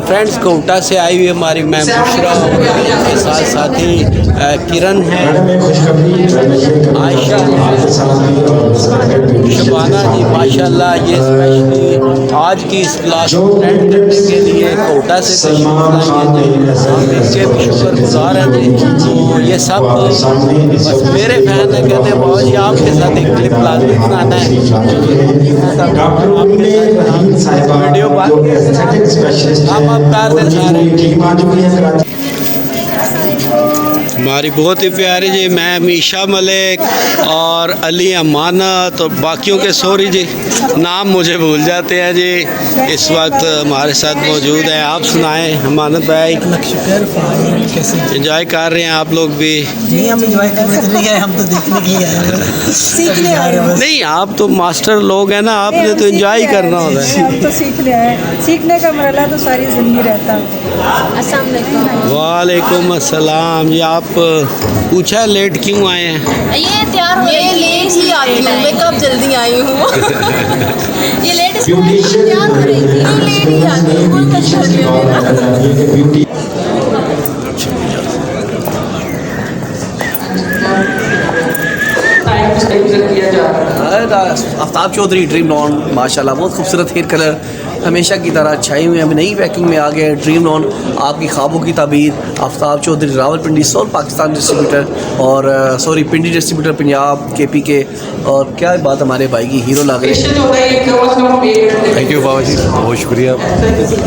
Friends Kota से आई हुई हमारी मैम बुशरा और के साथ साथी किरण है, आयशा, शबाना जी माशाल्लाह ये स्पेशली आज की इस क्लास को अटेंड करने के लिए कोटा से तशरीफ लाए थे। हम इनके भी शुक्रगुजार हैं जी। तो ये सब बस मेरे फैन है, कहते हैं बहुत जी आपके साथ एक क्लिप लाजमी बनाना है, वीडियो हम आप कर दें सारे। हमारी बहुत ही प्यारी जी मैम ईशा मलिक और अली अमानत और बाकियों के सॉरी जी नाम मुझे भूल जाते हैं जी, इस वक्त हमारे साथ मौजूद हैं। आप सुनाएं अमानत भाई। एंजॉय कर रहे हैं आप लोग भी? नहीं हम एंजॉय करने के लिए, हम तो देखने के लिए आए हैं, सीखने आए हैं। नहीं आप तो मास्टर लोग हैं ना, आपने तो एंजॉय ही करना होता है। हम तो सीखने आए, सीखने का मरला तो सारी जिंदगी रहता है। अस्सलाम वालेकुम। वालेकुम अस्सलाम। ये आप पूछा लेट क्यों आए हैं? ये तैयार हो ये लेट ही आई हूँ मैं, कब जल्दी आई हूँ ये लेट इसलिए तैयार हो रही थी, लेट ही आ गई कोई कशर नहीं हो मेरा। आफ्ताब चौधरी ड्रीम लॉन माशाल्लाह बहुत खूबसूरत हेयर कलर हमेशा की तरह छाए हुए हैं। अभी नई पैकिंग में आ गए ड्रीम लॉन, आपकी ख्वाबों की ताबीर। आफ्ताब चौधरी रावलपिंडी सोल पाकिस्तान डिस्ट्रीब्यूटर और सॉरी पिंडी डिस्ट्रीब्यूटर पंजाब KP के। और क्या बात हमारे भाई की हीरो लग रहे हैं। थैंक यू बाबा जी, बहुत शुक्रिया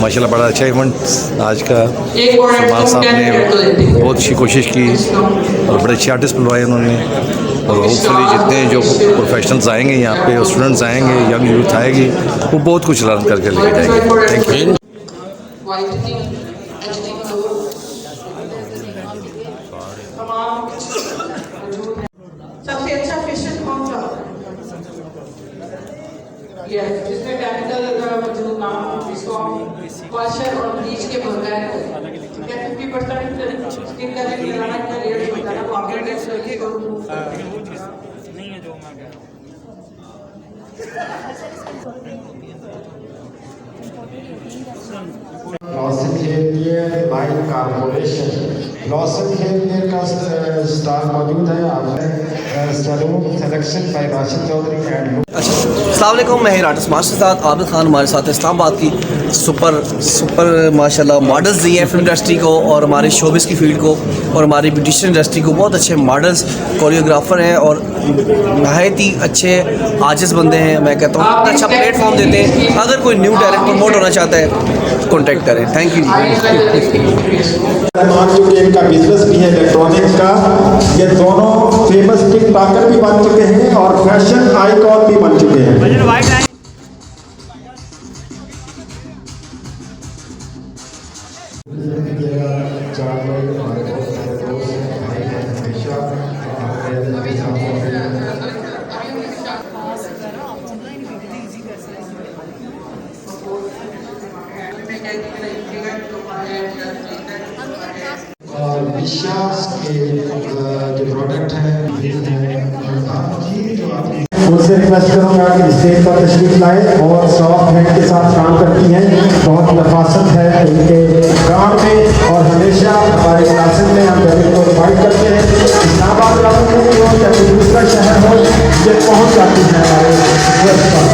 माशाल्लाह, बड़ा अच्छा इवेंट आज का। सलमान साहब ने बहुत अच्छी कोशिश की और बड़े अच्छे आर्टिस्ट बुलवाए उन्होंने, और होपफुली जितने जो प्रोफेशनल्स आएंगे यहाँ पे और स्टूडेंट्स आएंगे, यंग यूथ आएगी, वो बहुत कुछ लर्न करके लेके जाएंगे। Thank you. सबसे अच्छा फेशियल कौन सा ये जिसमें केमिकल मौजूद ना हो, जिसको हम वॉशर और ब्लीच के बगैर 50% स्किन का जो मेलानाइन का लेयर होता है ना वो आपके नहीं है जो मैं कह रहा हूँ। Blossom hair light corporation blossom hair का स्टार मौजूद है। आपने salon selection by Rashid Chaudhary end. अस्सलाम वालेकुम, मैं हेयर आर्टिस्ट मास्टर साथ आबिद खान हमारे साथ है। इस्लामाबाद की सुपर माशाल्लाह मॉडल्स दी हैं फिल्म इंडस्ट्री को और हमारे शोबिस की फील्ड को और हमारी ब्यूटिशियन इंडस्ट्री को। बहुत अच्छे मॉडल्स कोरियोग्राफर हैं और नहायत ही अच्छे आजिज़ बंदे हैं। मैं कहता हूँ अच्छा प्लेटफॉर्म देते हैं। अगर कोई न्यू टैलेंट प्रमोट होना चाहता है कॉन्टैक्ट करें। Thank you. इनका बिजनेस भी है इलेक्ट्रॉनिक्स का। ये दोनों फेमस टिकटॉकर भी बन चुके हैं और फैशन आइकॉन भी बन चुके हैं। विश्वास के जो प्रोडक्ट हैं उनसे रिक्वेस्ट करूँगा कि स्टेज पर तशरीफ लाए और सॉफ्ट हैंड के साथ काम करती हैं। बहुत नफासत है इनके काम में और हमेशा हमारे क्लासेस में हम लोगों को इन्वाइट करते हैं। इस्लामाबाद रावलपिंडी हो या कोई दूसरा शहर हो, ये पहुँच जाती है हमारे रिक्वेस्ट पर।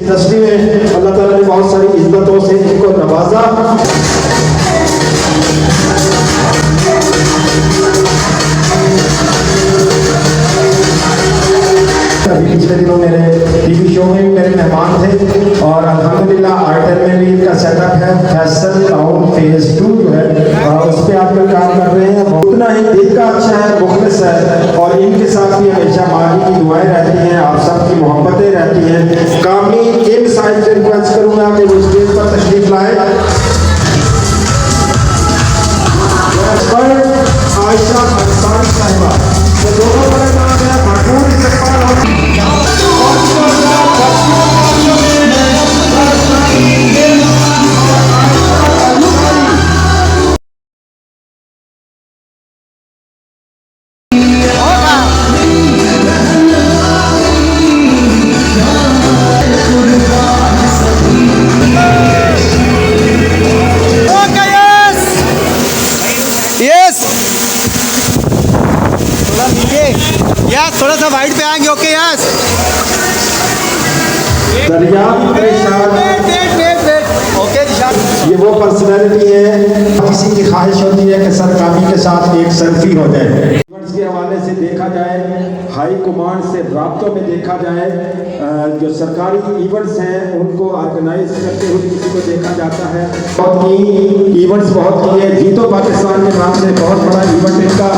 इंडस्ट्री में अल्लाह ताला ने बहुत सारी इज्जतों से इनको नवाजा। पिछले दिनों मेरे TV शो में भी मेरे मेहमान थे और अल्हम्दुलिल्लाह आर्टर में भी इनका सेटअप है। फैसल टाउन फेज 2 जो है उस पर आप लोग काम कर रहे हैं। उतना ही दिल का अच्छा है, मुखलिस है और इनके साथ भी हमेशा माली की दुआएं रहती हैं, आप सबकी मोहब्बतें रहती हैं। कामी इन साइड से रिक्वेस्ट करूँगा कि वो स्टेज पर तशरीफ लाए। आयशा अंसारी साहिबा, ये दोनों बड़े नाम है भरपूर इस्तेमाल पे आएंगे। ओके यस दरियावी परेशान ओके निशान ये वो पर्सनैलिटी है, किसी की ख्वाहिश होती है कि सर कामी के साथ एक सेल्फी हो जाए। इवेंट्स के हवाले से देखा जाए, हाई कमांड से राब्तों में देखा जाए, जो सरकारी इवेंट्स हैं उनको ऑर्गेनाइज करते हुए किसी को देखा जाता है। बहुत ही इवेंट्स बहुत किए, जीतो पाकिस्तान के नाम से बहुत बड़ा इवेंट इनका।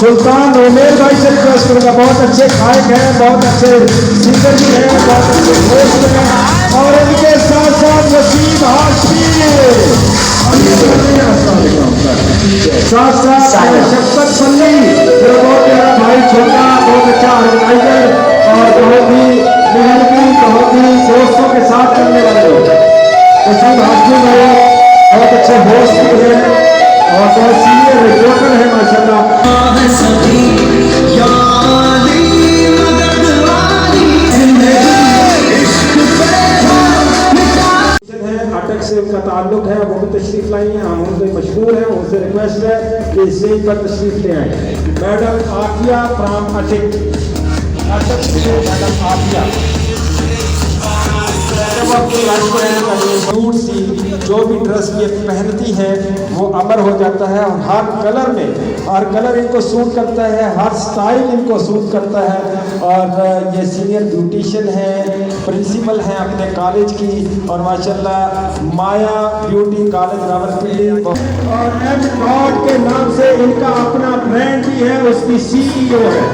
सुल्तान उमेर भाई से रिक्वेस्ट करूँगा, बहुत अच्छे गायक हैं, बहुत अच्छे सिंगर भी हैं, बहुत अच्छे दोस्त हैं, और इनके साथ साथ वसीम हाशमी साथ साथ शफकत फल्ली, मेरा बहुत प्यारा भाई छोटा, बहुत अच्छा ऑर्गेनाइजर और बहुत ही मेहनती, बहुत ही दोस्तों के साथ करने वाले लोग। वसीम हाशमी भाई बहुत अच्छे होस्ट भी हैं और बहुत सीनियर रिपोर्टर हैं माशाल्लाह। अटक से उनका ताल्लुक है, वो भी तशरीफ लाई हैं, हम उनसे मशहूर हैं, उनसे रिक्वेस्ट है कि स्टेज पर तशरीफ ले आए। मैडम आफिया फ्राम अटक, अटक से मैडम आफिया। जब अपनी सूट सी जो भी ड्रेस ये पहनती है वो अमर हो जाता है, और हर कलर में, हर कलर इनको सूट करता है, हर स्टाइल इनको सूट करता है। और ये सीनियर ब्यूटिशियन है, प्रिंसिपल हैं अपने कॉलेज की, और माशाल्लाह माया ब्यूटी कॉलेज रावलपिंडी, और एम गॉड के नाम से इनका अपना ब्रांड भी है, उसकी CEO है।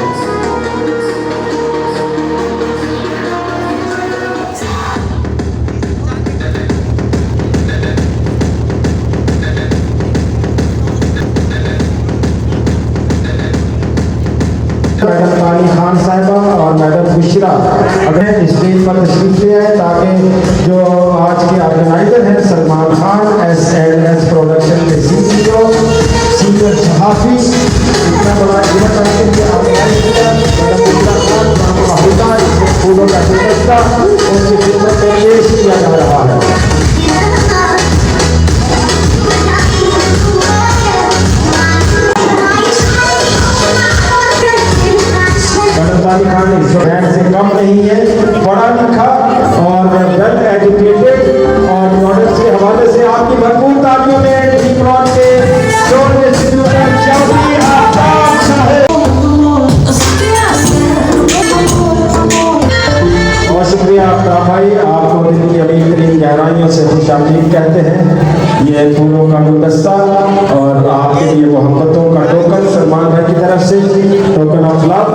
मैडम काली खान साहिबा और मैडम बुशरा अगर स्टेज पर तशरीफ ले आए, ताकि जो आज के ऑर्गेनाइजर हैं सलमान खान S&S प्रोडक्शन के CEO सीनियर सहाफ़ी, इतना बड़ा इवेंट आपके लिए ऑर्गेनाइज किया। मैडम बुशरा खान माहूदा इसमें फूलों का गुलदस्ता उनकी खिदमत में पेश किया जा रहा है। काली खान इस ब्रांड से कम नहीं है, पढ़ा लिखा और वेल एजुकेटेड, और मॉडल्स के हवाले से आपकी भरपूर तालियों में डिप्लॉन के शोर डिस्ट्रीब्यूटर चौधरी आफ्ताब साहब। बहुत शुक्रिया आफ्ताब भाई, आपको दिल की अमीर तरीन गहराइयों से खुशामदीद कहते हैं। ये फूलों का गुलदस्ता और आपके लिए मोहब्बतों का टोकन सलमान भाई की तरफ से, token of love.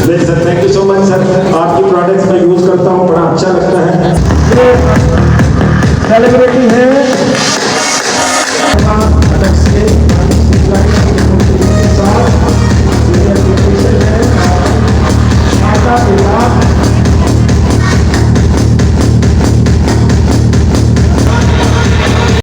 Sir thank you so much sir, आपकी प्रोडक्ट्स मैं यूज़ करता हूँ, बड़ा अच्छा लगता है। सेलिब्रिटी है